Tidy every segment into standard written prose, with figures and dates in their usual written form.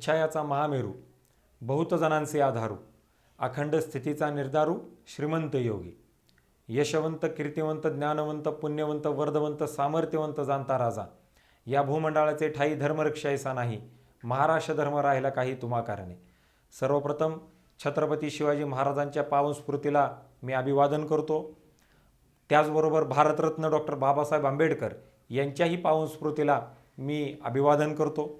सच्चायाचा महामेरू, बहुत जणांचे आधारू, अखंड स्थितीचा निर्धारू, श्रीमंत योगी, यशवंत, कीर्तिवंत, ज्ञानवंत, पुण्यवंत, वर्धवंत, सामर्थ्यवंत जाणता राजा, या भूमंडळाचे ठाई धर्मरक्षा ऐसा नाही, महाराष्ट्र धर्म राहिला काही तुम्हा कारणे. सर्वप्रथम छत्रपती शिवाजी महाराजांच्या पावन स्मृतीला मी अभिवादन करतो. त्याचबरोबर भारतरत्न डॉक्टर बाबासाहेब आंबेडकर यांच्याही पावन स्मृतीला मी अभिवादन करतो.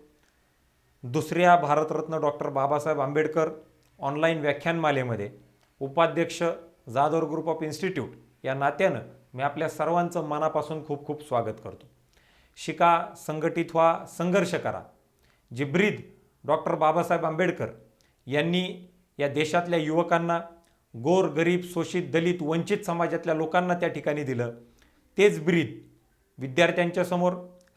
दुसऱ्या भारतरत्न डॉक्टर बाबासाहेब आंबेडकर ऑनलाईन व्याख्यानमालेमध्ये उपाध्यक्ष जाधव ग्रुप ऑफ इन्स्टिट्यूट या नात्यानं मी आपल्या सर्वांचं मनापासून खूप खूप स्वागत करतो. शिका, संघटित व्हा, संघर्ष करा. जी ब्रीद डॉक्टर बाबासाहेब आंबेडकर यांनी या देशातल्या युवकांना, गोर, गरीब, शोषित, दलित, वंचित समाजातल्या लोकांना त्या ठिकाणी दिलं, तेच ब्रीद विद्यार्थ्यांच्या समोर,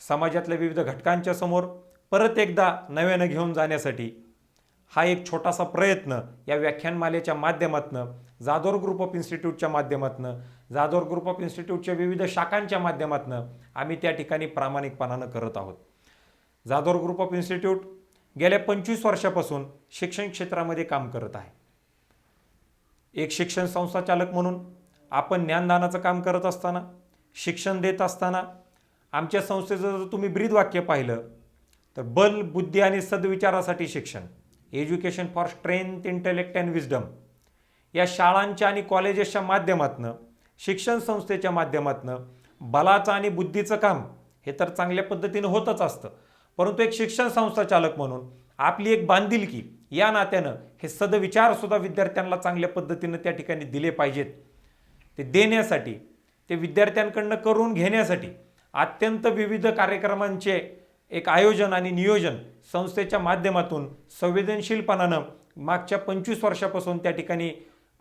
समाजातल्या विविध घटकांच्या समोर परत एकदा नव्यानं घेऊन जाण्यासाठी हा एक छोटासा प्रयत्न या व्याख्यानमालेच्या माध्यमातून, जाधव ग्रुप ऑफ इन्स्टिट्यूटच्या माध्यमातून, जाधव ग्रुप ऑफ इन्स्टिट्यूटच्या विविध शाखांच्या माध्यमातून आम्ही त्या ठिकाणी प्रामाणिकपणानं करत आहोत. जाधव ग्रुप ऑफ इन्स्टिट्यूट गेल्या 25 वर्षापासून शिक्षण क्षेत्रामध्ये काम करत आहे. एक शिक्षण संस्था चालक म्हणून आपण ज्ञानदानाचं काम करत असताना, शिक्षण देत असताना आमच्या संस्थेचं जर तुम्ही ब्रीद वाक्य पाहिलं तर बल, बुद्धी आणि सद्विचारासाठी शिक्षण, education for strength, intellect and wisdom, या शाळांच्या आणि कॉलेजेसच्या माध्यमातून, शिक्षण संस्थेच्या माध्यमातून बलाचं आणि बुद्धीचं काम हे तर चांगल्या पद्धतीनं होतच असतं, परंतु एक शिक्षण संस्था चालक म्हणून आपली एक बांधिलकी या नात्यानं हे सदविचारसुद्धा विद्यार्थ्यांना चांगल्या पद्धतीनं त्या ठिकाणी दिले पाहिजेत. ते देण्यासाठी, ते विद्यार्थ्यांकडनं करून घेण्यासाठी अत्यंत विविध कार्यक्रमांचे एक आयोजन आणि नियोजन संस्थेच्या माध्यमातून संवेदनशीलपणानं मागच्या 25 वर्षापासून त्या ठिकाणी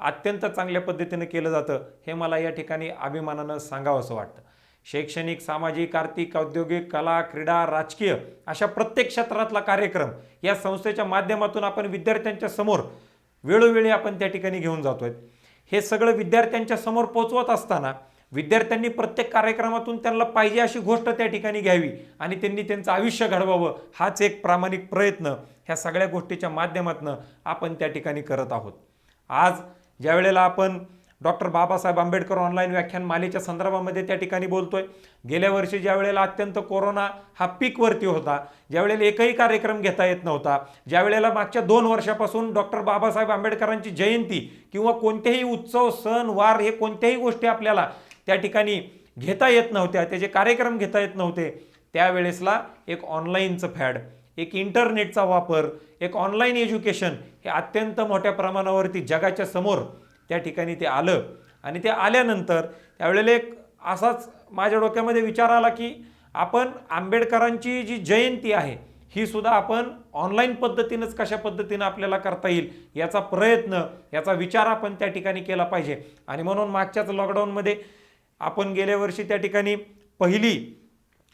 अत्यंत चांगल्या पद्धतीनं केलं जातं, हे मला या ठिकाणी अभिमानानं सांगावंसं वाटतं. शैक्षणिक, सामाजिक, आर्थिक, औद्योगिक, कला, क्रीडा, राजकीय अशा प्रत्येक क्षेत्रातला कार्यक्रम या संस्थेच्या माध्यमातून आपण विद्यार्थ्यांच्या समोर वेळोवेळी आपण त्या ठिकाणी घेऊन जातोय. हे सगळं विद्यार्थ्यांच्या समोर पोहोचवत असताना विद्यार्थ्यांनी प्रत्येक कार्यक्रमातून त्यांना पाहिजे अशी गोष्ट त्या ठिकाणी घ्यावी आणि त्यांनी त्यांचं आयुष्य घडवावं, हाच एक प्रामाणिक प्रयत्न ह्या सगळ्या गोष्टीच्या माध्यमातून आपण त्या ठिकाणी करत आहोत. आज ज्या वेळेला आपण डॉक्टर बाबासाहेब आंबेडकर ऑनलाईन व्याख्यान मालेच्या संदर्भामध्ये त्या ठिकाणी बोलतोय, गेल्या वर्षी ज्या वेळेला अत्यंत कोरोना हा पीकवरती होता, ज्या वेळेला एकही कार्यक्रम घेता येत नव्हता, ज्या वेळेला मागच्या 2 वर्षापासून डॉक्टर बाबासाहेब आंबेडकरांची जयंती किंवा कोणतेही उत्सव, सण, वार हे कोणत्याही गोष्टी आपल्याला त्या ठिकाणी घेता येत नव्हत्या, त्याचे कार्यक्रम घेता येत नव्हते, त्यावेळेसला एक ऑनलाईनचं फॅड, एक इंटरनेटचा वापर, एक ऑनलाईन एज्युकेशन हे अत्यंत मोठ्या प्रमाणावरती जगाच्या समोर त्या ठिकाणी ते आलं. आणि ते आल्यानंतर त्यावेळेला एक असाच माझ्या डोक्यामध्ये विचार आला की आपण आंबेडकरांची जी जयंती आहे ही सुद्धा आपण ऑनलाईन पद्धतीनंच कशा पद्धतीनं आपल्याला करता येईल याचा प्रयत्न, याचा विचार आपण त्या ठिकाणी केला पाहिजे. आणि म्हणून मागच्याच लॉकडाऊनमध्ये आपण गेल्या वर्षी त्या ठिकाणी पहिली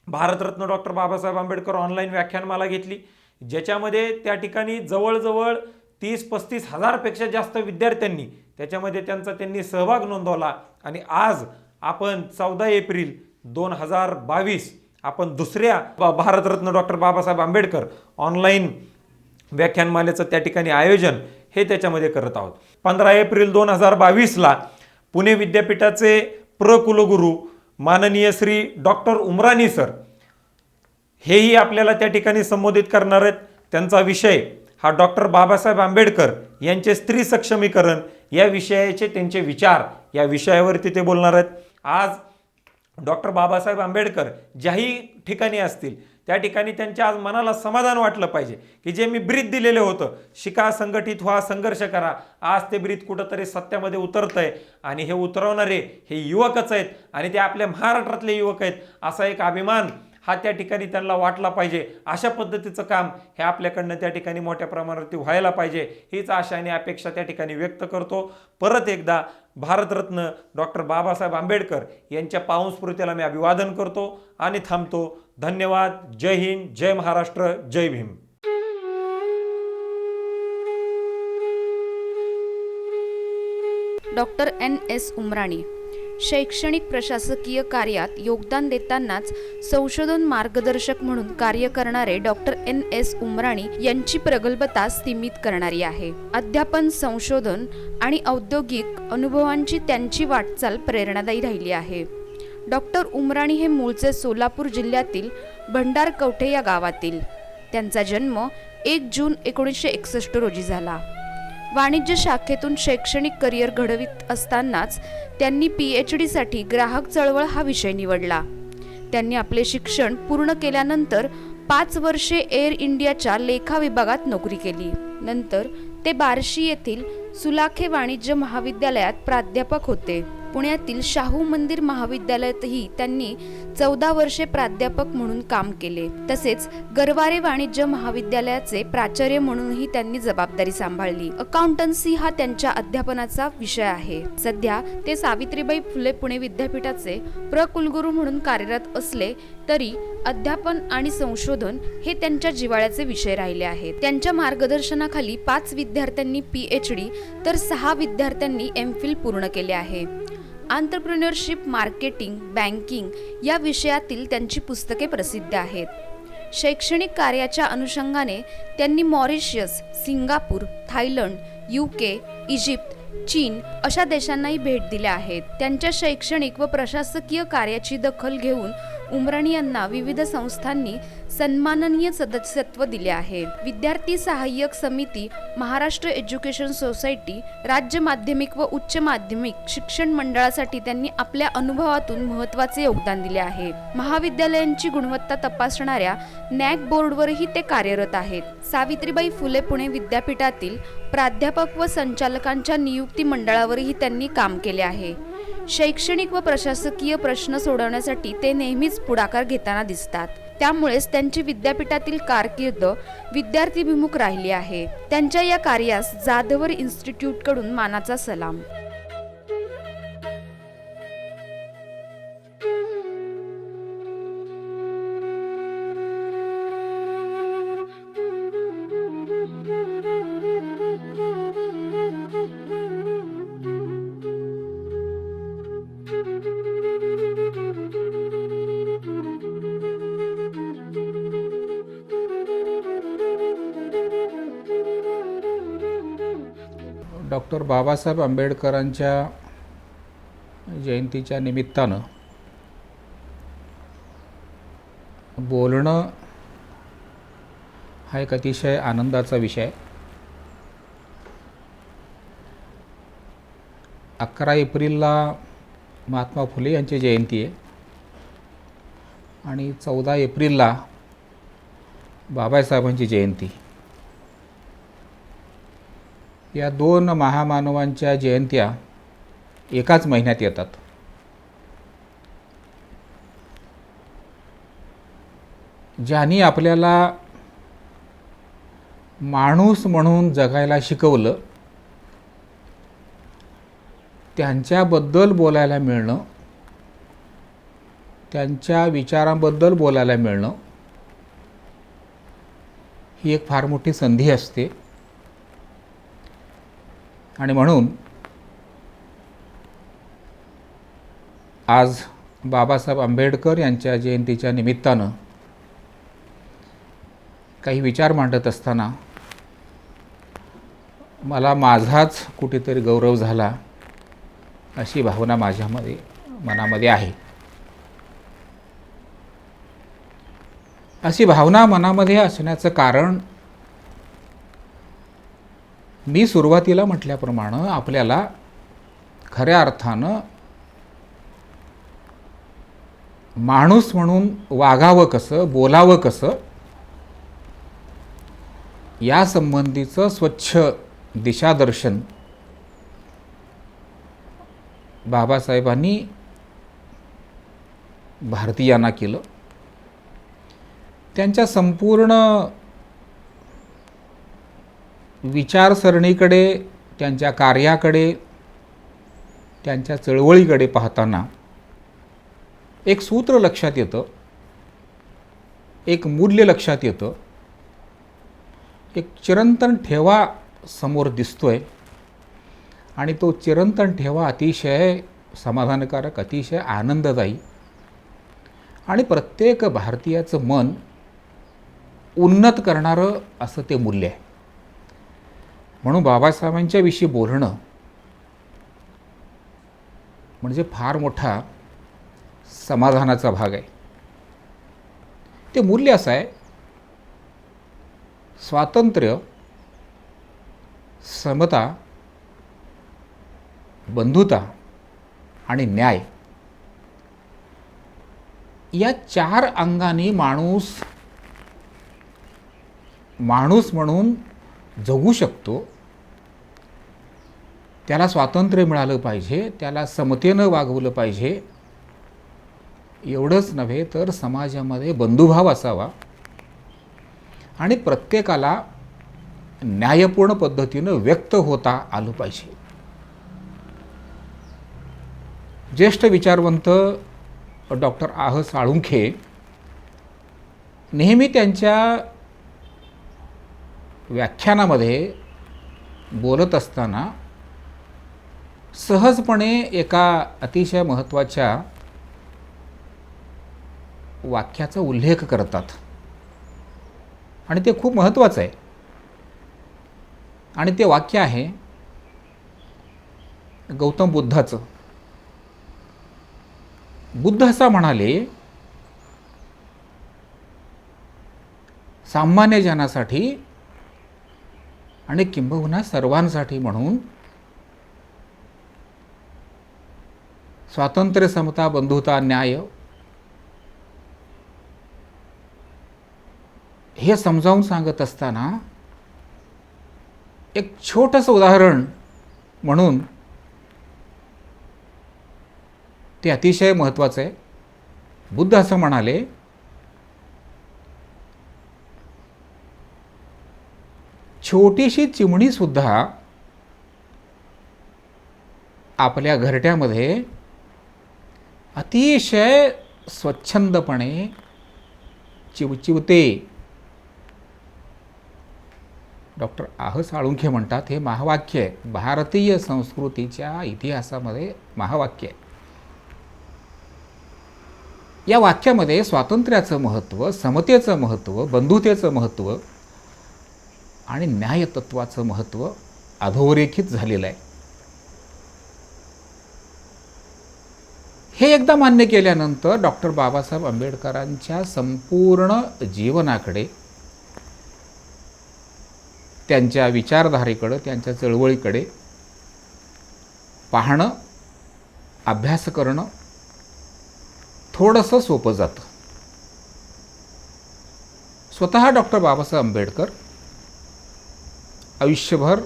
भारतरत्न डॉक्टर बाबासाहेब आंबेडकर ऑनलाईन व्याख्यानमाला घेतली, ज्याच्यामध्ये त्या ठिकाणी जवळजवळ 30-35 हजारपेक्षा जास्त विद्यार्थ्यांनी त्याच्यामध्ये त्यांनी सहभाग नोंदवला. आणि आज आपण 14 एप्रिल 2022 आपण दुसऱ्या भारतरत्न डॉक्टर बाबासाहेब आंबेडकर ऑनलाईन व्याख्यानमालेचं त्या ठिकाणी आयोजन हे त्याच्यामध्ये करत आहोत. 15 एप्रिल 2022ला पुणे विद्यापीठाचे कुलगुरू माननीय श्री डॉक्टर उमरानी सर हेही आपल्याला त्या ठिकाणी संबोधित करणार आहेत. त्यांचा विषय हा डॉक्टर बाबासाहेब आंबेडकर यांचे स्त्री सक्षमीकरण या विषयाचे त्यांचे विचार या विषयावरती ते बोलणार आहेत. आज डॉक्टर बाबासाहेब आंबेडकर ज्याही ठिकाणी असतील त्या ठिकाणी त्यांच्या आज मनाला समाधान वाटलं पाहिजे की जे मी ब्रीद दिलेलं होतं, शिका, संघटित व्हा, संघर्ष करा, आज ते ब्रीद कुठंतरी सत्यामध्ये उतरतंय आणि हे उतरवणारे हे युवकच आहेत आणि ते आपल्या महाराष्ट्रातले युवक आहेत असा एक अभिमान हा त्या ठिकाणी त्यांना वाटला पाहिजे. अशा पद्धतीचं काम हे आपल्याकडनं त्या ठिकाणी मोठ्या प्रमाणावरती व्हायला पाहिजे, हीच आशा आणि अपेक्षा त्या ठिकाणी व्यक्त करतो. परत एकदा भारतरत्न डॉक्टर बाबासाहेब आंबेडकर यांच्या पावन स्मृतीला मी अभिवादन करतो आणि थांबतो. धन्यवाद. जय हिंद, जय महाराष्ट्र, जय भीम. Doctor N.S. उमराणी शैक्षणिक प्रशासकीय कार्यात योगदान देतानाच संशोधन मार्गदर्शक म्हणून कार्य करणारे डॉक्टर NS उमराणी यांची प्रगल्भता सीमित करणारी आहे. अध्यापन, संशोधन आणि औद्योगिक अनुभवांची त्यांची वाटचाल प्रेरणादायी राहिली आहे. डॉक्टर उमराणी हे मूळचे सोलापूर जिल्ह्यातील भंडारकवठे या गावातील. त्यांचा जन्म 1 जून 1961 रोजी झाला. वाणिज्य शाखेतून शैक्षणिक करिअर घडवित असतानाच त्यांनी PhD साठी ग्राहक चळवळ हा विषय निवडला. त्यांनी आपले शिक्षण पूर्ण केल्यानंतर 5 वर्षे एअर इंडियाच्या लेखा विभागात नोकरी केली. नंतर ते बार्शी येथील सुलाखे वाणिज्य महाविद्यालयात प्राध्यापक होते. पुण्यातील शाहू मंदिर महाविद्यालयातही त्यांनी 14 वर्षे प्राध्यापक म्हणून काम केले. तसेच गरवारे वाणिज्य महाविद्यालयाचे प्राचार्य म्हणूनही त्यांनी जबाबदारी सांभाळली. अकाउंटन्सी हा त्यांच्या अध्यापनाचा विषय आहे. सध्या ते सावित्रीबाई फुले पुणे विद्यापीठाचे कुलगुरू म्हणून कार्यरत असले तरी अध्यापन आणि संशोधन हे त्यांच्या जिव्हाळ्याचे विषय राहिले आहेत. त्यांच्या मार्गदर्शनाखाली 5 विद्यार्थ्यांनी PhD तर 6 विद्यार्थ्यांनी MPhil पूर्ण केले आहे. एंटरप्रेन्योरशिप, मार्केटिंग, बँकिंग या विषयातील त्यांची पुस्तके प्रसिद्ध आहेत. शैक्षणिक कार्याच्या अनुषंगाने त्यांनी Mauritius, Singapore, Thailand, UK, Egypt, चीन अशा देशांनाही भेट दिल्या आहेत. त्यांच्या शैक्षणिक व प्रशासकीय कार्याची दखल घेऊन उमराणी यांना विविध संस्थांनी सन्माननीय सदस्यत्व दिले आहे. विद्यार्थी सहाय्यक समिती, महाराष्ट्र एज्युकेशन सोसायटी, राज्य माध्यमिक व उच्च माध्यमिक शिक्षण मंडळासाठी त्यांनी आपल्या अनुभवातून महत्त्वाचे योगदान दिले आहे. महाविद्यालयांची गुणवत्ता तपासणाऱ्या NAAC बोर्डवरही ते कार्यरत आहेत. सावित्रीबाई फुले पुणे विद्यापीठातील प्राध्यापक व संचालकांच्या नियुक्ती मंडळावरही त्यांनी काम केले आहे. शैक्षणिक व प्रशासकीय प्रश्न सोडवण्यासाठी ते नेहमीच पुढाकार घेताना दिसतात. त्यामुळेच त्यांची विद्यापीठातील कारकीर्द विद्यार्थीभिमुख राहिली आहे. त्यांच्या या कार्यास जाधवर इन्स्टिट्यूटकडून मानाचा सलाम. डॉक्टर बाबासाहेब आंबेडकरांच्या जयंतीच्या निमित्तानं बोलणं हा एक अतिशय आनंदाचा विषय. 11 एप्रिलला महात्मा फुले यांची जयंती आहे आणि 14 एप्रिलला बाबासाहेबांची जयंती. या 2 महामानवांच्या जयंत्या एकाच महिन्यात येतात. ज्यांनी आपल्याला माणूस म्हणून जगायला शिकवलं त्यांच्याबद्दल बोलायला मिळणं, त्यांच्या विचारांबद्दल बोलायला मिळणं ही एक फार मोठी संधी असते. आणि म्हणून आज बाबासाहेब आंबेडकर यांच्या जयंतीच्या निमित्तानं काही विचार मांडत असताना मला माझाच कुठेतरी गौरव झाला अशी भावना मनामध्ये आहे. अशी भावना मनामध्ये असण्याचं कारण मी सुरुवातीला म्हटल्याप्रमाणे आपल्याला खऱ्या अर्थानं माणूस म्हणून वागावं कसं, बोलावं कसं या संबंधीचं स्वच्छ दिशादर्शन बाबासाहेबांनी भारतीयांना केलं. त्यांच्या संपूर्ण विचारसरणीकडे, त्यांच्या कार्याकडे, त्यांच्या चळवळीकडे पाहताना एक सूत्र लक्षात येतं, एक मूल्य लक्षात येतं, एक चिरंतन ठेवा समोर दिसतोय आणि तो चिरंतन ठेवा अतिशय समाधानकारक, अतिशय आनंददायी आणि प्रत्येक भारतीयाचं मन उन्नत करणारं असं ते मूल्य आहे. म्हणून बाबासाहेबांच्या विषयी बोलणं म्हणजे फार मोठा समाधानाचा भाग आहे. ते मूल्य असं आहे, स्वातंत्र्य, समता, बंधुता आणि न्याय या 4 अंगांनी माणूस म्हणून जगू शकतो. त्याला स्वातंत्र्य मिळालं पाहिजे, त्याला समतेनं वागवलं पाहिजे. एवढंच नव्हे तर समाजामध्ये बंधुभाव असावा आणि प्रत्येकाला न्यायपूर्ण पद्धतीनं व्यक्त होता आलं पाहिजे. ज्येष्ठ विचारवंत डॉक्टर आह साळुंखे नेहमी त्यांच्या व्याख्यानामध्ये बोलत असताना सहजपणे एका अतिशय महत्त्वाच्या वाक्याचा उल्लेख करतात आणि ते खूप महत्त्वाचं आहे. आणि ते वाक्य आहे गौतम बुद्धाचं. बुद्ध असं म्हणाले, सामान्य जनासाठी आणि किंबहुना सर्वांसाठी म्हणून स्वातंत्र्य, समता, बंधुता, न्याय हे समजावून सांगत असताना एक छोटंसं उदाहरण म्हणून ते अतिशय महत्त्वाचं आहे. बुद्ध असं म्हणाले, छोटीशी चिमणीसुद्धा आपल्या घरट्यामध्ये अतिशय स्वच्छंदपणे चिवचिवते. डॉक्टर आह साळुंखे म्हणतात, हे महावाक्य आहे, भारतीय संस्कृतीच्या इतिहासामध्ये महावाक्य आहे. या वाक्यामध्ये स्वातंत्र्याचं महत्त्व, समतेचं महत्त्व, बंधुतेचं महत्त्व आणि न्यायतत्वाचं महत्त्व अधोरेखित झालेलं आहे. हे एकदा मान्य केल्यानंतर डॉक्टर बाबासाहेब आंबेडकरांच्या संपूर्ण जीवनाकडे, त्यांच्या विचारधारेकडं, त्यांच्या चळवळीकडे पाहणं, अभ्यास करणं थोडंसं सोपं जातं. स्वतः डॉक्टर बाबासाहेब आंबेडकर आयुष्यभर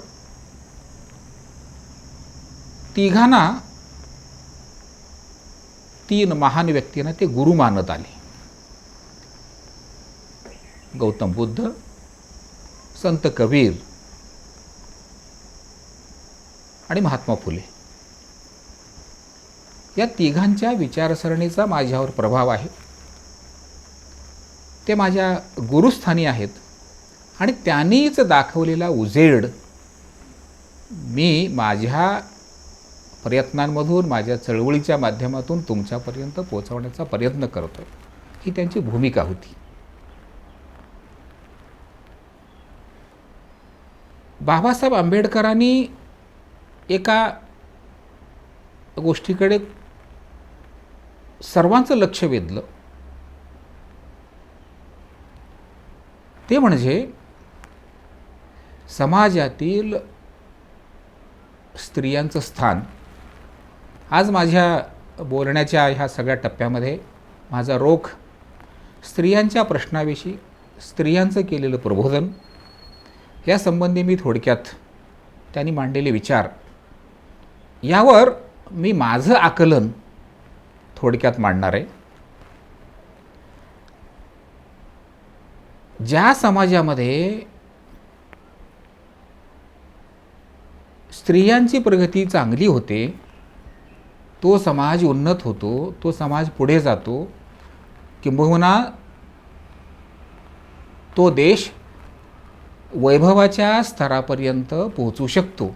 तिघांना, 3 महान व्यक्तींना ते गुरु मानत आले. गौतम बुद्ध, संत कबीर आणि महात्मा फुले. या तिघांच्या विचारसरणीचा माझ्यावर प्रभाव आहे. ते माझ्या गुरुस्थानी आहेत आणि त्यांनीच दाखवलेला उजेड मी माझ्या प्रयत्नांमधून, माझ्या चळवळीच्या माध्यमातून तुमच्यापर्यंत पोहोचवण्याचा प्रयत्न करतो. ही त्यांची भूमिका होती. बाबासाहेब आंबेडकरांनी एका गोष्टीकडे सर्वांचं लक्ष वेधलं. ते म्हणजे समाजातील स्त्रियांचं स्थान. आज माझ्या बोलण्याच्या ह्या सगळ्या टप्प्यामध्ये माझा रोख स्त्रियांच्या प्रश्नाविषयी, स्त्रियांचं केलेलं प्रबोधन यासंबंधी मी थोडक्यात त्यांनी मांडलेले विचार, यावर मी माझं आकलन थोडक्यात मांडणार आहे. ज्या समाजामध्ये स्त्रियांची प्रगती चांगली होते, तो समाज उन्नत होतो, तो समाज पुढे जातो, किंबहुना तो देश वैभवाच्या स्तरापर्यंत पोहोचू शकतो.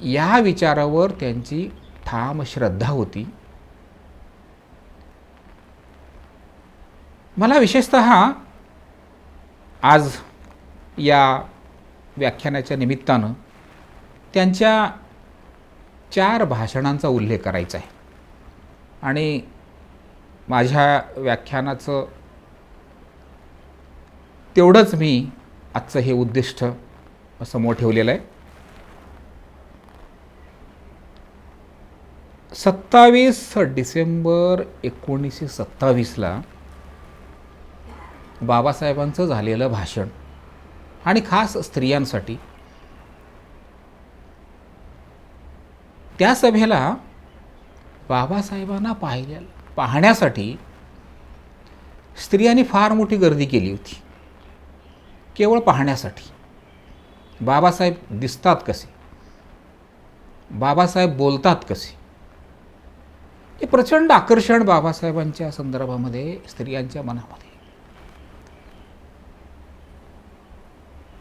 या विचारावर त्यांची ठाम श्रद्धा होती. मला विशेषतः आज या व्याख्यानाच्या निमित्तानं त्यांच्या 4 भाषणांचा उल्लेख करायचा आहे आणि माझ्या व्याख्यानाचं तेवढंच मी आजचं हे उद्दिष्ट समोर ठेवलेलं आहे. 27 डिसेंबर 1927ला बाबासाहेबांचं झालेलं भाषण आणि खास स्त्रियांसाठी. त्या सभेला बाबासाहेबांना पाहण्यासाठी स्त्रियांनी फार मोठी गर्दी केली होती. केवळ पाहण्यासाठी. बाबासाहेब दिसतात कसे, बाबासाहेब बोलतात कसे, हे प्रचंड आकर्षण बाबासाहेबांच्या संदर्भामध्ये स्त्रियांच्या मनामध्ये.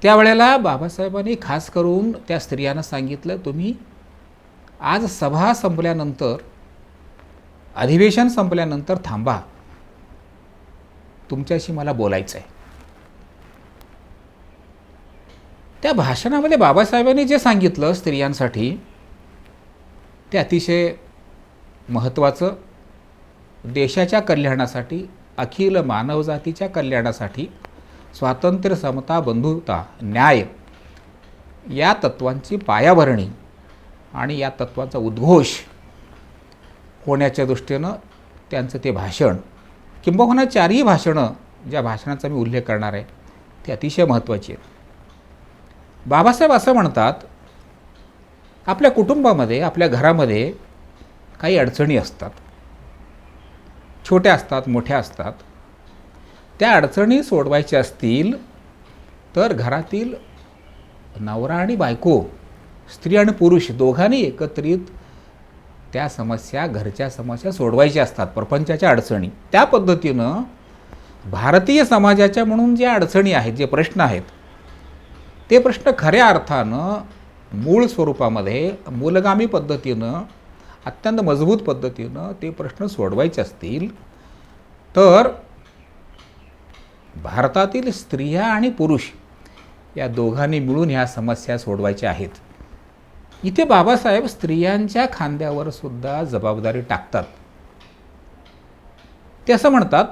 त्यावेळेला बाबासाहेबांनी खास करून त्या स्त्रियांना सांगितलं, तुम्ही आज सभा संपल्यानंतर, अधिवेशन संपल्यानंतर थांबा, तुमच्याशी मला बोलायचं आहे. त्या भाषणामध्ये बाबासाहेबांनी जे सांगितलं स्त्रियांसाठी ते अतिशय महत्त्वाचं, देशाच्या कल्याणासाठी, अखिल मानवजातीच्या कल्याणासाठी स्वातंत्र्य, समता, बंधुता, न्याय या तत्वांची पायाभरणी आणि या तत्वांचा उद्घोष होण्याच्या दृष्टीनं त्यांचं ते भाषण, किंबहुना 4ही भाषणं, ज्या भाषणाचा मी उल्लेख करणार आहे ते अतिशय महत्त्वाची आहेत. बाबासाहेब असं म्हणतात, आपल्या कुटुंबामध्ये, आपल्या घरामध्ये काही अडचणी असतात, छोट्या असतात, मोठ्या असतात. त्या अडचणी सोडवायच्या असतील तर घरातील नवरा आणि बायको, स्त्री आणि पुरुष दोघांनी एकत्रित त्या समस्या, घरच्या समस्या सोडवायच्या असतात, प्रपंचाच्या अडचणी. त्या पद्धतीनं भारतीय समाजाच्या म्हणून ज्या अडचणी आहेत, जे प्रश्न आहेत, ते प्रश्न खऱ्या अर्थानं मूळ स्वरूपामध्ये, मूलगामी पद्धतीनं, अत्यंत मजबूत पद्धतीनं ते प्रश्न सोडवायचे असतील तर भारतातील स्त्रिया आणि पुरुष या दोघांनी मिळून ह्या समस्या सोडवायच्या आहेत. इथे बाबासाहेब स्त्रियांच्या खांद्यावर सुद्धा जबाबदारी टाकतात. ते असं म्हणतात,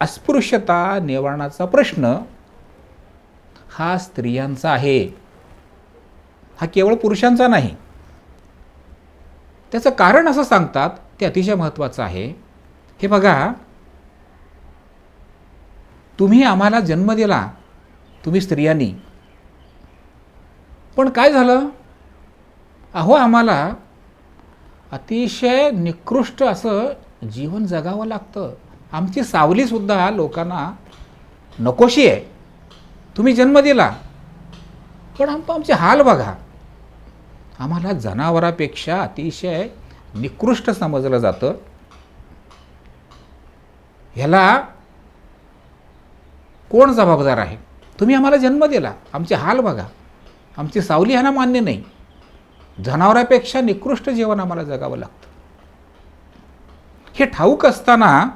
अस्पृश्यता निवारणाचा प्रश्न हा स्त्रियांचा आहे, हा केवळ पुरुषांचा नाही. त्याचं कारण असं सांगतात, ते अतिशय महत्त्वाचं आहे. हे बघा, तुम्ही आम्हाला जन्म दिला, तुम्ही स्त्रियांनी, पण काय झालं, अहो आम्हाला अतिशय निकृष्ट असं जीवन जगावं लागतं. आमची सावलीसुद्धा लोकांना नकोशी आहे. तुम्ही जन्म दिला, पण आमचे हाल बघा, आम्हाला जनावरापेक्षा अतिशय निकृष्ट समजलं जातं. ह्याला कोण जबाबदार आहे? तुम्ही आम्हाला जन्म दिला, आमचे हाल बघा, आमची सावली ह्यांना मान्य नाही, जनावरापेक्षा निकृष्ट जीवन आम्हाला जगावं लागतं. हे ठाऊक असताना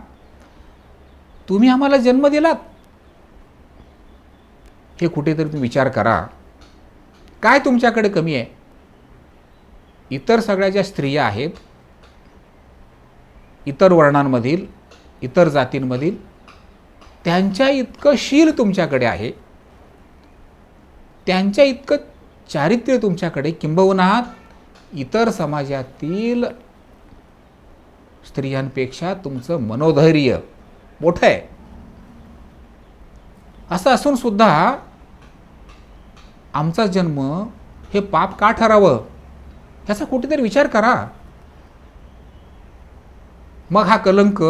तुम्ही आम्हाला जन्म दिलात, हे कुठेतरी तुम्ही विचार करा, काय तुमच्याकडे कमी आहे? इतर सगळ्या ज्या स्त्रिया आहेत, इतर वर्णांमधील, इतर जातींमधील, त्यांच्या इतकं शील तुमच्याकडे आहे, त्यांच्या इतकं चारित्र्य तुमच्याकडे, किंबहुना इतर समाजातील स्त्रियांपेक्षा तुमचं मनोधैर्य मोठं आहे. असं असून सुद्धा आमचा जन्म हे पाप का ठरावं, याचा कुठेतरी विचार करा. मग हा कलंक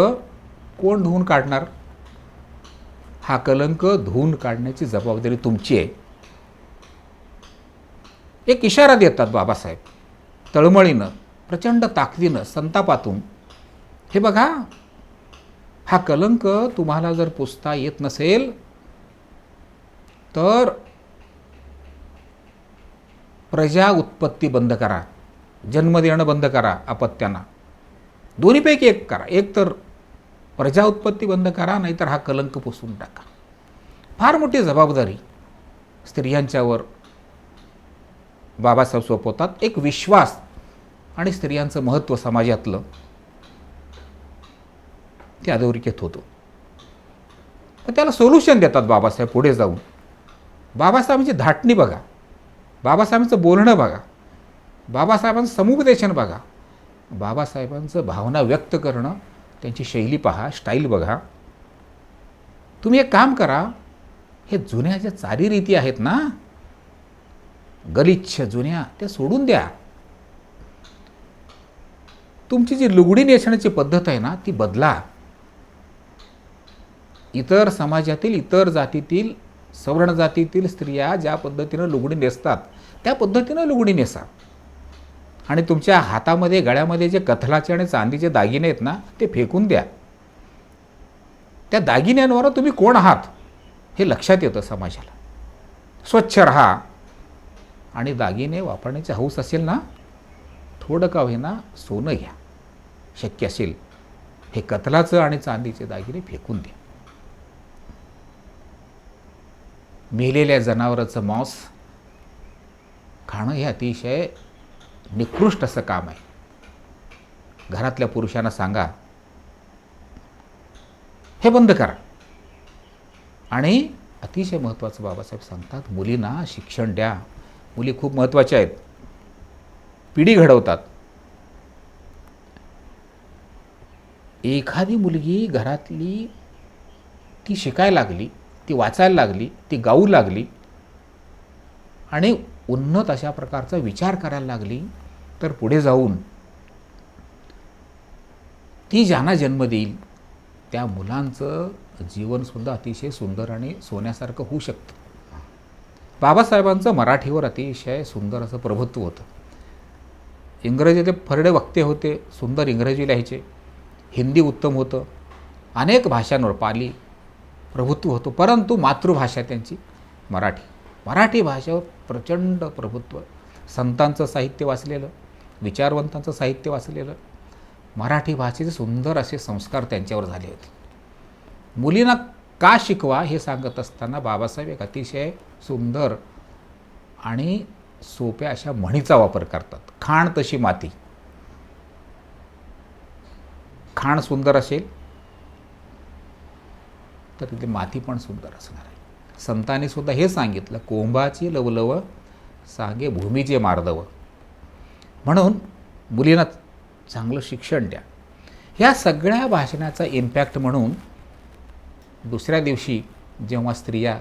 कोण धुवून काढणार? हा कलंक धुवून काढण्याची जबाबदारी तुमची आहे. एक इशारा देतात बाबासाहेब तळमळीनं, प्रचंड ताकदीनं, संतापातून. हे बघा, हा कलंक तुम्हाला जर पुसता येत नसेल तर प्रजा उत्पत्ती बंद करा, जन्म देणं बंद करा अपत्यांना. दोन्हीपैकी एक करा. एक तर प्रजा उत्पत्ती बंद करा, नाहीतर हा कलंक पुसून टाका. फार मोठी जबाबदारी स्त्रियांच्यावर बाबासाहेब सोपवतात. एक विश्वास आणि स्त्रियांचं महत्त्व समाजातलं ते अधोरेखित होतं. पण त्याला सोल्युशन देतात बाबासाहेब पुढे जाऊन. बाबासाहेबांची धाटणी बघा, बाबासाहेबांचं बोलणं बघा, बाबासाहेबांचं समुपदेशन बघा, बाबासाहेबांचं भावना व्यक्त करणं, त्यांची शैली पहा, स्टाईल बघा. तुम्ही एक काम करा, हे जुन्या ज्या चालीरीती आहेत ना, गलिच्छ जुन्या, त्या सोडून द्या. तुमची जी लुगडी नेसण्याची पद्धत आहे ना, ती बदला. इतर समाजातील, इतर जातीतील, सवर्ण जातीतील स्त्रिया ज्या पद्धतीनं लुगडी नेसतात त्या पद्धतीनं लुगडी नेसा. आणि तुमच्या हातामध्ये, गळ्यामध्ये जे कथलाचे आणि चांदीचे दागिने आहेत ना, ते फेकून द्या. त्या दागिन्यांवर तुम्ही कोण आहात हे लक्षात येतं समाजाला. स्वच्छ राहा. आणि दागिने वापरण्याची हौस असेल ना, थोडं का होईना सोनं घ्या. शक्य असेल हे कथलाचं आणि चांदीचे दागिने फेकून द्या. मेलेल्या जनावराचं मांस खाणं हे अतिशय निकृष्ट असं काम आहे. घरातल्या पुरुषांना सांगा हे बंद करा. आणि अतिशय महत्त्वाचं बाबासाहेब सांगतात, मुलींना शिक्षण द्या. मुली खूप महत्त्वाच्या आहेत, पिढी घडवतात. एखादी मुलगी घरातली ती शिकायला लागली, ती वाचायला लागली, ती गाऊ लागली आणि उन्नत अशा प्रकारचा विचार करायला लागली, तर पुढे जाऊन ती ज्यांना जन्म देईल त्या मुलांचं जीवनसुद्धा अतिशय सुंदर आणि सोन्यासारखं होऊ शकतं. बाबासाहेबांचं मराठीवर अतिशय सुंदर असं प्रभुत्व होतं. इंग्रजीचे फरडे वक्ते होते, सुंदर इंग्रजी लिहायचे, हिंदी उत्तम होतं, अनेक भाषांवर पाली प्रभुत्व होतं. परंतु मातृभाषा त्यांची मराठी. मराठी भाषेवर प्रचंड प्रभुत्व. संतांचं साहित्य वाचलेलं, विचारवंतांचं साहित्य वाचलेलं, मराठी भाषेचे सुंदर असे संस्कार त्यांच्यावर झाले होते. मुलींना का शिकवा हे सांगत असताना बाबासाहेब एक अतिशय सुंदर आणि सोप्या अशा म्हणीचा वापर करतात. खाण तशी माती. खाण सुंदर असेल तर तिथे माती पण सुंदर असणार आहे. संतांनी सुद्धा हे सांगितलं, कोंबाची लवलव सांगे भूमीचे मार्दव. म्हणून मुलींना चांगलं शिक्षण द्या. ह्या सगळ्या भाषणाचा इम्पॅक्ट म्हणून दुसऱ्या दिवशी जेव्हा स्त्रिया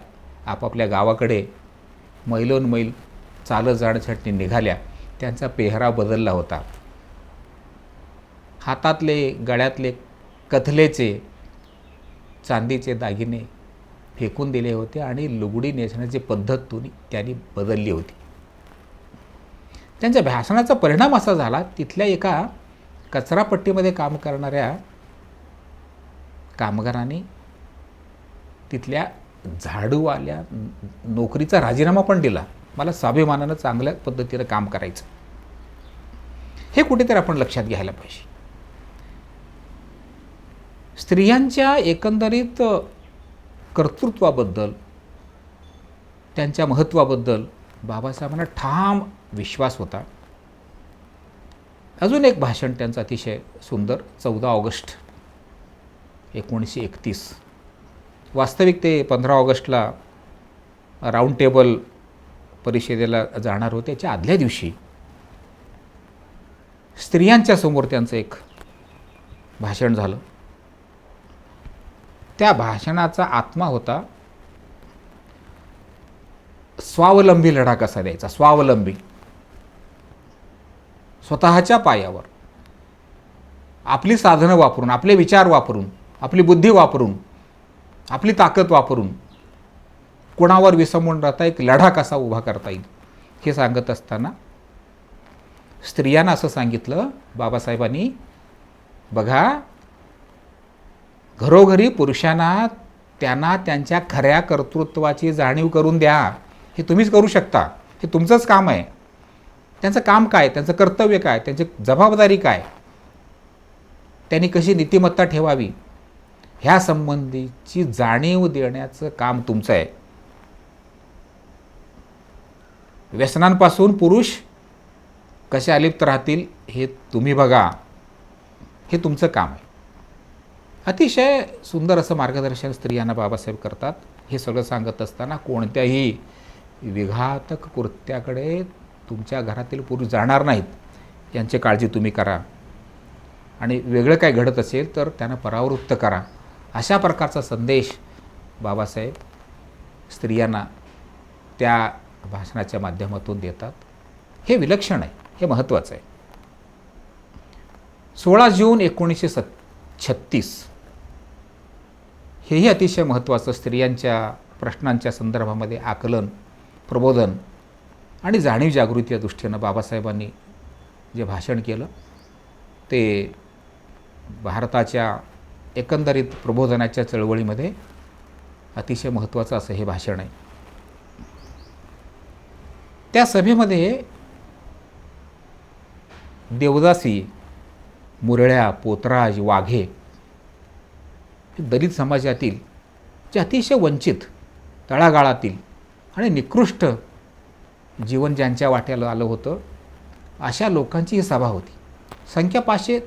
आपापल्या गावाकडे मैलोनमैल चालत जाण्यासाठी निघाल्या, त्यांचा पेहराव बदलला होता. हातातले, गळ्यातले कथलेचे, चांदीचे दागिने फेकून दिले होते आणि लुगडी नेसण्याची पद्धत त्यांनी बदलली होती. त्यांच्या भाषणाचा परिणाम असा झाला, तिथल्या एका कचरापट्टीमध्ये काम करणाऱ्या कामगारांनी तिथल्या झाडूवाल्या नोकरीचा राजीनामा पण दिला. मला स्वाभिमानानं चांगल्या पद्धतीनं काम करायचं. हे कुठेतरी आपण लक्षात घ्यायला पाहिजे. स्त्रियांच्या एकंदरीत कर्तृत्वाबद्दल, त्यांच्या महत्त्वाबद्दल बाबासाहेबांना ठाम विश्वास होता. अजून एक भाषण त्यांचं अतिशय सुंदर, 14 ऑगस्ट 1931. वास्तविक ते 15 ऑगस्टला राऊंड टेबल परिषदेला जाणार होते. त्याच्या आदल्या दिवशी स्त्रियांच्या समोर त्यांचं एक भाषण झालं. त्या भाषणाचा आत्मा होता स्वावलंबी लढा कसा द्यायचा. स्वावलंबी, स्वतःच्या पायावर, आपली साधनं वापरून, आपले विचार वापरून, आपली बुद्धी वापरून, आपली ताकद वापरून कोणावर विसंबून राहता एक लढा कसा उभा करता येईल हे सांगत असताना स्त्रियांना असं सांगितलं बाबासाहेबांनी, बघा, घरोघरी पुरुषांना त्यांना त्यांच्या खऱ्या कर्तृत्वाची जाणीव करून द्या. हे तुम्हीच करू शकता, हे तुमचंच काम आहे. त्यांचं काम काय, त्यांचं कर्तव्य काय, त्यांची जबाबदारी काय, त्यांनी कशी नीतिमत्ता ठेवावी, ह्या संबंधीची जाणीव देण्याचं काम तुमचं आहे. व्यसनांपासून पुरुष कसे अलिप्त राहतील हे तुम्ही बघा, हे तुमचं काम आहे. अतिशय सुंदर असं मार्गदर्शन स्त्रियांना बाबासाहेब करतात. हे सगळं सांगत असताना कोणत्याही विघातक कृत्याकडे तुमच्या घरातील पुरुष जाणार नाहीत यांची काळजी तुम्ही करा, आणि वेगळं काय घडत असेल तर त्यांना परावृत्त करा. अशा प्रकारचा संदेश बाबासाहेब स्त्रियांना त्या भाषणाच्या माध्यमातून देतात. हे विलक्षण आहे, हे महत्त्वाचं आहे. 16 जून 1936 हेही अतिशय महत्त्वाचं स्त्रियांच्या प्रश्नांच्या संदर्भामध्ये आकलन, प्रबोधन आणि जाणीव जागृती या दृष्टीनं बाबासाहेबांनी जे भाषण केलं ते भारताच्या एकंदरीत प्रबोधनाच्या चळवळीमध्ये अतिशय महत्त्वाचं असं हे भाषण आहे. त्या सभेमध्ये देवदासी, मुरळ्या, पोतराज, वाघे दलित समाजातील जे अतिशय वंचित, तळागाळातील आणि निकृष्ट जीवन ज्यांच्या वाट्याला आलं होतं अशा लोकांची ही सभा होती. संख्या 500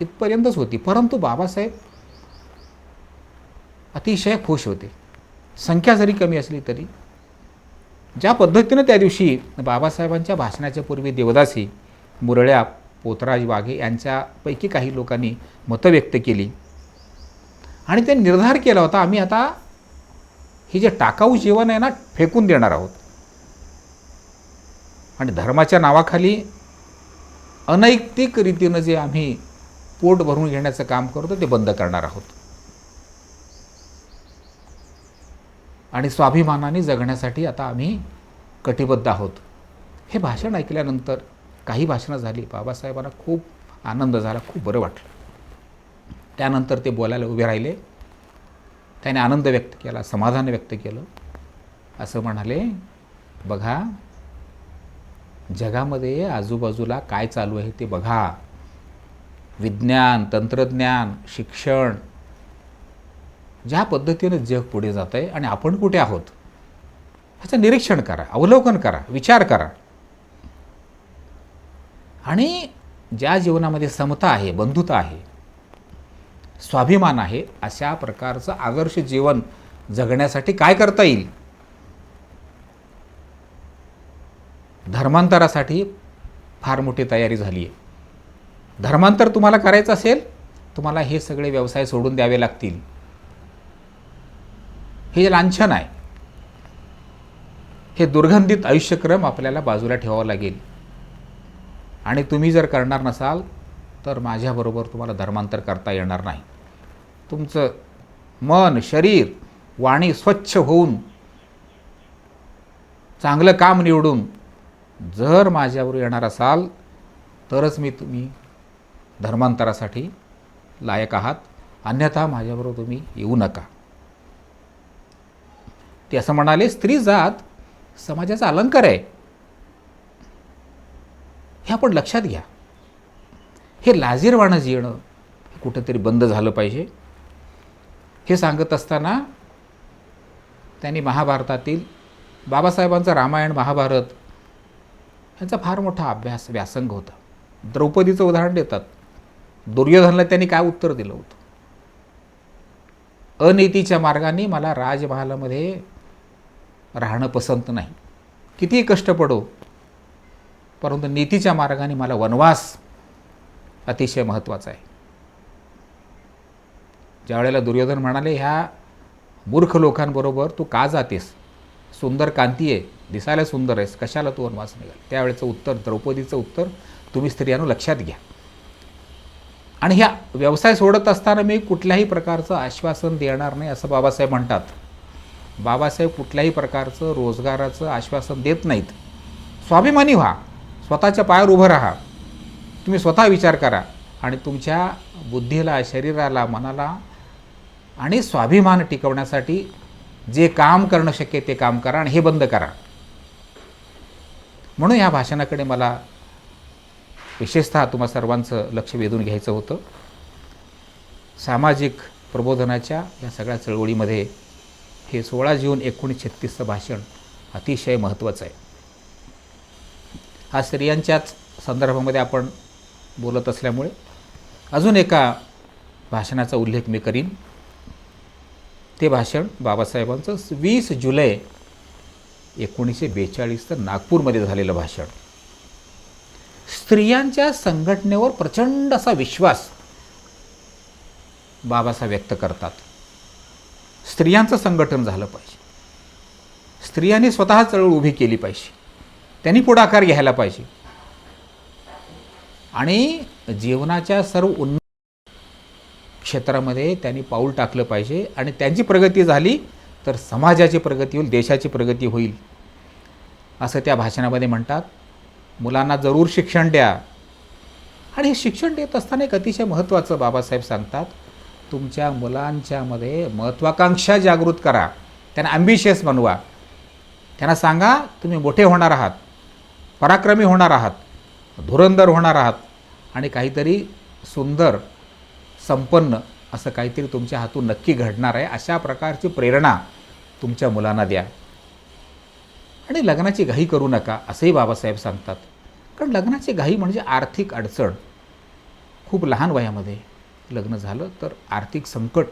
इथपर्यंतच होती, परंतु बाबासाहेब अतिशय खुश होते. संख्या जरी कमी असली तरी ज्या पद्धतीनं त्या दिवशी बाबासाहेबांच्या भाषणाच्या पूर्वी देवदासी, मुरळ्या, पोतराज, वाघे यांच्यापैकी काही लोकांनी मतं व्यक्त केली आणि ते निर्धार केला होता, आम्ही आता हे जे टाकाऊ जीवन आहे ना फेकून देणार आहोत आणि धर्माच्या नावाखाली अनैतिक रीतीनं जे आम्ही पोट भरून घेण्याचं काम करतो ते बंद करणार आहोत आणि स्वाभिमानाने जगण्यासाठी आता आम्ही कटिबद्ध आहोत. हे भाषण ऐकल्यानंतर काही भाषणं झाली, बाबासाहेबांना खूप आनंद झाला, खूप बरं वाटलं. त्यानंतर ते बोलायला उभे राहिले. त्याने आनंद व्यक्त केला, समाधान व्यक्त केलं. असं म्हणाले, बघा जगामध्ये आजूबाजूला काय चालू आहे ते बघा. विज्ञान, तंत्रज्ञान, शिक्षण, ज्या पद्धतीनं जग पुढे जात आहे आणि आपण कुठे आहोत ह्याचं निरीक्षण करा, अवलोकन करा, विचार करा. आणि ज्या जीवनामध्ये समता आहे, बंधुता आहे, स्वाभिमान आहे, अशा प्रकारचं आदर्श जीवन जगण्यासाठी काय करता येईल. धर्मांतरासाठी फार मोठी तयारी झाली आहे. धर्मांतर तुम्हाला करायचं असेल, तुम्हाला हे सगळे व्यवसाय सोडून द्यावे लागतील. हे लांछन आहे, हे दुर्गंधित आयुष्यक्रम आपल्याला बाजूला ठेवावं लागेल. आणि तुम्ही जर करणार नसाल तर माझ्याबरोबर तुम्हाला धर्मांतर करता येणार नाही. तुमचं मन, शरीर, वाणी स्वच्छ होऊन चांगलं काम निवडून जर माझ्याबरोबर येणार असाल तरच तुम्ही धर्मांतरासाठी लायक आहात, अन्यथा माझ्याबरोबर तुम्ही येऊ नका. ते असं म्हणाले, स्त्री जात समाजाचा अलंकार आहे, हे आपण लक्षात घ्या. हे लाजिरवाणं जीणं कुठंतरी बंद झालं पाहिजे. हे सांगत असताना त्यांनी महाभारतातील बाबासाहेबांचा रामायण, महाभारत यांचा फार मोठा अभ्यास, व्यासंग होता. द्रौपदीचं उदाहरण देतात. दुर्योधनला त्यांनी काय उत्तर दिलं होतं, अनीतीच्या मार्गाने मला राजमहालामध्ये राहणं पसंत नाही, कितीही कष्ट पडो, परंतु नीतीच्या मार्गाने मला वनवास अतिशय महत्त्वाचा आहे. ज्या वेळेला दुर्योधन म्हणाले, ह्या मूर्ख लोकांबरोबर तू का जातेस, सुंदर कांती आहे, दिसायला सुंदर आहेस, कशाला तू वनवास निघाल. त्यावेळेचं उत्तर, द्रौपदीचं उत्तर तुम्ही स्त्रियांनो लक्षात घ्या. आणि ह्या व्यवसाय सोडत असताना मी कुठल्याही प्रकारचं आश्वासन देणार नाही असं बाबासाहेब म्हणतात. बाबासाहेब कुठल्याही प्रकारचं रोजगाराचं आश्वासन देत नाहीत. स्वाभिमानी व्हा, स्वतःच्या पायावर उभं राहा, तुम्ही स्वतः विचार करा आणि तुमच्या बुद्धीला, शरीराला, मनाला आणि स्वाभिमान टिकवण्यासाठी जे काम करणं शक्य ते काम करा आणि हे बंद करा. म्हणून ह्या भाषणाकडे मला विशेषतः तुम्हा सर्वांचं लक्ष वेधून घ्यायचं होतं. सामाजिक प्रबोधनाच्या या सगळ्या चळवळीमध्ये हे 16 जून 1936चं भाषण अतिशय महत्त्वाचं आहे. हा स्त्रियांच्याच संदर्भामध्ये आपण बोलत असल्यामुळे अजून एका भाषणाचा उल्लेख मी करीन. ते भाषण बाबासाहेबांचं 20 जुलै 1942चं नागपूरमध्ये झालेलं भाषण. स्त्रियांच्या संघटनेवर प्रचंड असा विश्वास बाबासाहेब व्यक्त करतात. स्त्रियांचं संघटन झालं पाहिजे, स्त्रियांनी स्वतः चळवळ उभी केली पाहिजे, त्यांनी पुढाकार घ्यायला पाहिजे आणि जीवनाच्या सर्व उन्नत क्षेत्रामध्ये त्यांनी पाऊल टाकलं पाहिजे आणि त्यांची प्रगती झाली तर समाजाची प्रगती होईल, देशाची प्रगती होईल असं त्या भाषणामध्ये म्हणतात. मुलांना जरूर शिक्षण द्या आणि हे शिक्षण देत असताना एक अतिशय महत्त्वाचं बाबासाहेब सांगतात, तुमच्या मुलांच्यामध्ये महत्त्वाकांक्षा जागृत करा, त्यांना ॲम्बिशियस बनवा, त्यांना सांगा तुम्ही मोठे होणार आहात, पराक्रमी होणार आहात, धुरंधर होणार आहात आणि काहीतरी सुंदर संपन्न असं काहीतरी तुमच्या हातून नक्की घडणार आहे, अशा प्रकारची प्रेरणा तुमच्या मुलांना द्या. आणि लग्नाची घाई करू नका असंही बाबासाहेब सांगतात. कारण लग्नाची घाई म्हणजे आर्थिक अडचण. खूप लहान वयामध्ये लग्न झालं तर आर्थिक संकट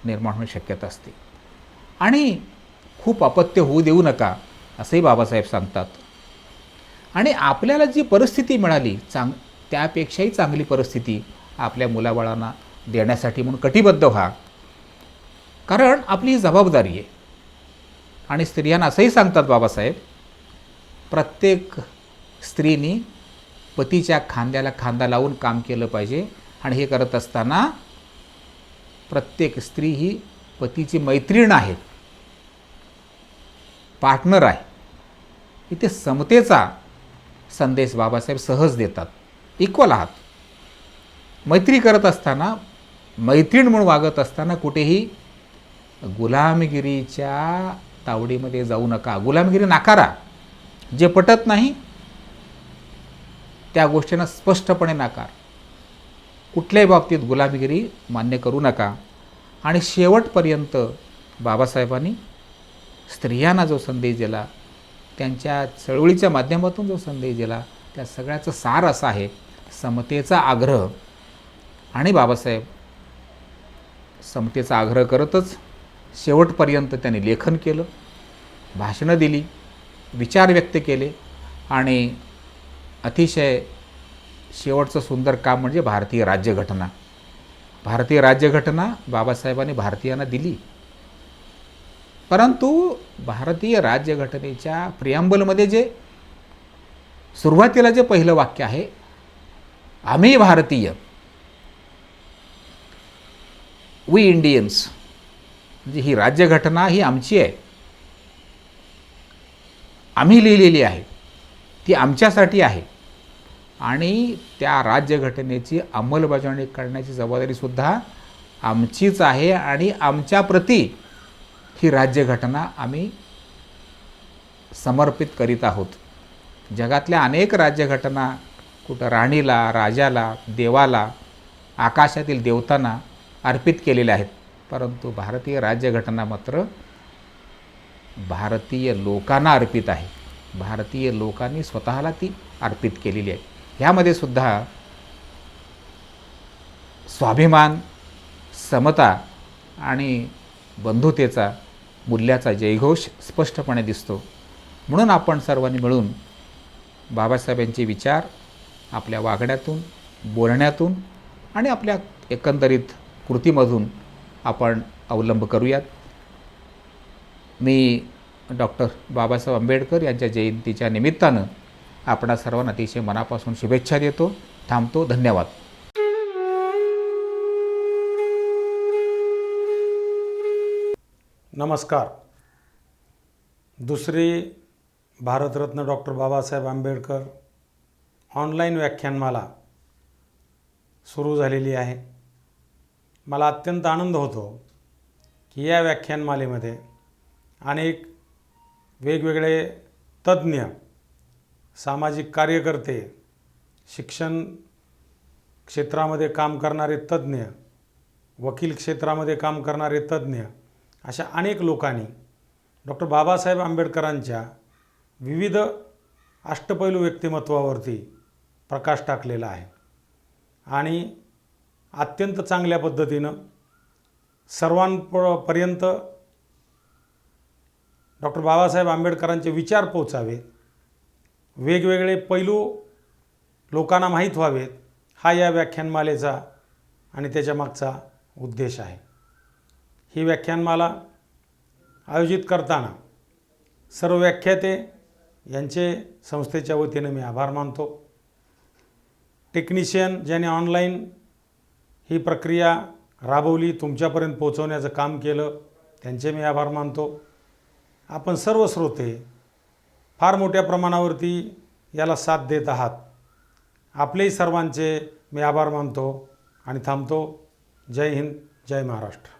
निर्माण होण्याची शक्यता असते आणि खूप अपत्य होऊ देऊ नका असंही बाबासाहेब सांगतात. आणि आपल्याला जी परिस्थिती मिळाली त्यापेक्षाही चांगली परिस्थिती आपल्या मुलाबाळांना देण्यासाठी म्हणून कटिबद्ध व्हा, कारण आपली ही जबाबदारी आहे. आणि स्त्रियांना असंही सांगतात बाबासाहेब, प्रत्येक स्त्रीनी पतीच्या खांद्याला खांदा लावून काम केलं पाहिजे आणि हे करत असताना प्रत्येक स्त्री ही पतीची मैत्रीण आहे, पार्टनर आहे. इथे समतेचा संदेश बाबासाहेब सहज देतात. इक्वल आहात. मैत्री करत असताना, मैत्रीण म्हणून वागत असताना कुठेही गुलामगिरीच्या तावडीमध्ये जाऊ नका. गुलामगिरी नाकारा. जे पटत नाही त्या गोष्टींना स्पष्टपणे नाकार. कुठल्याही बाबतीत गुलामगिरी मान्य करू नका. आणि शेवटपर्यंत बाबासाहेबांनी स्त्रियांना जो संदेश दिला, त्यांच्या चळवळीच्या माध्यमातून जो संदेश दिला, त्या सगळ्याचं सार असा आहे, समतेचा आग्रह. आणि बाबासाहेब समतेचा आग्रह करतच शेवटपर्यंत त्यांनी लेखन केलं, भाषणं दिली, विचार व्यक्त केले आणि अतिशय शेवटचं सुंदर काम म्हणजे भारतीय राज्यघटना. भारतीय राज्यघटना बाबासाहेबांनी भारतीयांना दिली. परंतु भारतीय राज्यघटनेच्या प्रिॲम्बलमध्ये जे सुरुवातीला जे पहिलं वाक्य आहे, आम्ही भारतीय, वी इंडियन्स, म्हणजे ही राज्यघटना ही आमची आहे, आम्ही लिहिलेली आहे, ती आमच्यासाठी आहे आणि त्या राज्यघटनेची अंमलबजावणी करण्याची जबाबदारीसुद्धा आमचीच आहे आणि आमच्याप्रती ही राज्यघटना आम्ही समर्पित करीत आहोत. जगातल्या अनेक राज्यघटना कुठं राणीला, राजाला, देवाला, आकाशातील देवतांना अर्पित केलेल्या आहेत, परंतु भारतीय राज्यघटना मात्र भारतीय लोकांना अर्पित आहे. भारतीय लोकांनी स्वतःला ती अर्पित केलेली आहे. ह्यामध्ये सुद्धा स्वाभिमान, समता आणि बंधुतेचा, मूल्याचा जयघोष स्पष्टपणे दिसतो. म्हणून आपण सर्वांनी मिळून बाबासाहेबांचे विचार आपल्या वागण्यातून, बोलण्यातून आणि आपल्या एकंदरीत कृतीमधून आपण अवलंब करूयात. मी डॉक्टर बाबासाहेब आंबेडकर यांच्या जयंतीच्या निमित्तानं आपणा सर्वांना अतिशय मनापासून शुभेच्छा देतो. थांबतो. धन्यवाद. नमस्कार. दुसरी भारतरत्न डॉक्टर बाबासाहेब आंबेडकर ऑनलाईन व्याख्यानमाला सुरू झालेली आहे. मला अत्यंत आनंद होतो की या व्याख्यानमालेमध्ये अनेक वेगवेगळे तज्ज्ञ सामाजिक कार्यकर्ते, शिक्षण क्षेत्रामध्ये काम करणारे तज्ज्ञ, वकील क्षेत्रामध्ये काम करणारे तज्ज्ञ, अशा अनेक लोकांनी डॉक्टर बाबासाहेब आंबेडकरांच्या विविध अष्टपैलू व्यक्तिमत्वावरती प्रकाश टाकलेला आहे आणि अत्यंत चांगल्या पद्धतीनं सर्वांपर्यंत डॉक्टर बाबासाहेब आंबेडकरांचे विचार पोचावेत, वेगवेगळे पैलू लोकांना माहीत व्हावेत, हा या व्याख्यानमालेचा आणि त्याच्या मागचा उद्देश आहे. ही व्याख्यानमाला आयोजित करताना सर्व व्याख्याते यांचे संस्थेच्या वतीनं मी आभार मानतो. टेक्निशियन ज्याने ऑनलाईन ही प्रक्रिया राबवली, तुमच्यापर्यंत पोहोचवण्याचं काम केलं, त्यांचे मी आभार मानतो. आपण सर्व श्रोते फार मोठ्या प्रमाणावरती याला साथ देत आहात. आपलेही सर्वांचे मी आभार मानतो आणि थांबतो. जय हिंद, जय महाराष्ट्र.